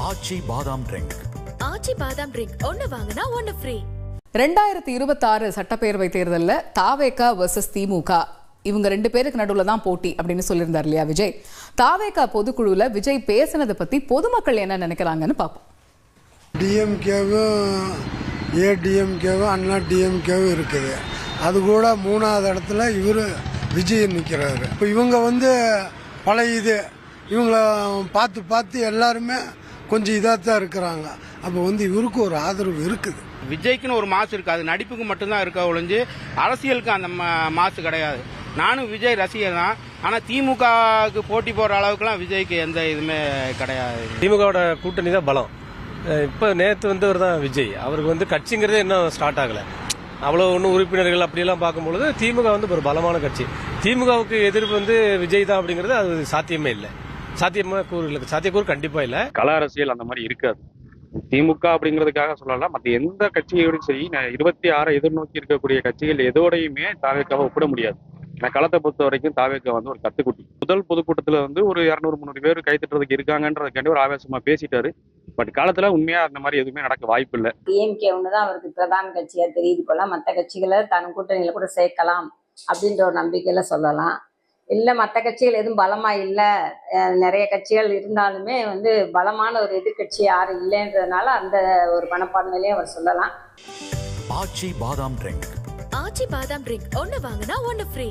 ஆச்சி பாதாம் ட்ரிங்க். ஆச்சி பாதாம் ட்ரிங்க் ஒன்னு வாங்கினா ஒன்னு ஃப்ரீ. 2026 சட்டப்பேரவை தேர்தலில் தாவேகா vs திமுக இவங்க 2 பேருக்கு நடுவில் தான் போட்டி அப்படின்னு சொல்லியிருந்தார் இல்லையா விஜய். தாவேகா பொதுக்குழுவில் விஜய் பேசினதை பத்தி பொதுமக்கள் என்ன நினைக்கிறாங்கன்னு பார்ப்போம். டிஎம்கேவும் ஏடிஎம்கேவும் அண்ணா டிஎம்கேவும் இருக்குது. அது கூட 3வது இடத்துல இவர் விஜய் நிற்கிறாரு. இப்போ இவங்க பழைய இவங்கள பார்த்து எல்லாருமே கொஞ்சம் இதாக தான் இருக்கிறாங்க. அப்போ இவருக்கு ஒரு ஆதரவு இருக்குது. விஜய்க்குன்னு ஒரு மாசு இருக்கு, அது நடிப்புக்கு மட்டும்தான் இருக்க ஒழிஞ்சு அரசியலுக்கு அந்த மாசு கிடையாது. நானும் விஜய் ரசிகர் தான், ஆனா திமுகவுக்கு போட்டி போடுற அளவுக்குலாம் விஜய்க்கு எந்த இதுவுமே கிடையாது. திமுகவோட கூட்டணி தான் பலம். இப்போ நேற்று தான் விஜய் அவருக்கு கட்சிங்கிறதே இன்னும் ஸ்டார்ட் ஆகலை. அவ்வளோ ஒன்றும் உறுப்பினர்கள் அப்படியெல்லாம் பார்க்கும்பொழுது திமுக ஒரு பலமான கட்சி. திமுகவுக்கு எதிர்ப்பு விஜய் தான் அப்படிங்கிறது அது சாத்தியமே இல்லை. சாத்தியக்கூறு கண்டிப்பா இல்லை. கள அரசியல் அந்த மாதிரி இருக்காது. திமுக அப்படிங்கிறதுக்காக சொல்லலாம், மற்ற எந்த கட்சியோடும் சரி 26 எதிர்நோக்கி இருக்கக்கூடிய கட்சிகள் எதோடையுமே தாவேக்காவை ஒப்பிட முடியாது. களத்தை பொறுத்த வரைக்கும் தாவேக்கா ஒரு கத்துக்குட்டி. முதல் பொதுக்கூட்டத்துல ஒரு 200-300 பேர் கைத்தட்டுறதுக்கு இருக்காங்கன்றதுக்காண்டி ஒரு ஆவேசமா பேசிட்டாரு. பட் காலத்துல உண்மையா அந்த மாதிரி எதுவுமே நடக்க வாய்ப்பு இல்லை. டிஎம்கே ஒண்ணுதான் அவருக்கு பிரதான கட்சியா தெரியுது போல. மற்ற கட்சிகளை தன் கூட்டணியில கூட சேர்க்கலாம் அப்படின்ற ஒரு நம்பிக்கையில சொல்லலாம். இல்லை மற்ற கட்சிகள் எதுவும் பலமா இல்லை, நிறைய கட்சிகள் இருந்தாலுமே பலமான ஒரு எதிர்கட்சி யாரும் இல்லைன்றதுனால அந்த ஒரு மனப்பான்மையிலேயே அவர் சொல்லலாம். ஆச்சி பாதாம் ட்ரிங்க். ஆச்சி பாதாம் ட்ரிங்க் ஒன்னு வாங்கினா ஒன்னு ஃப்ரீ.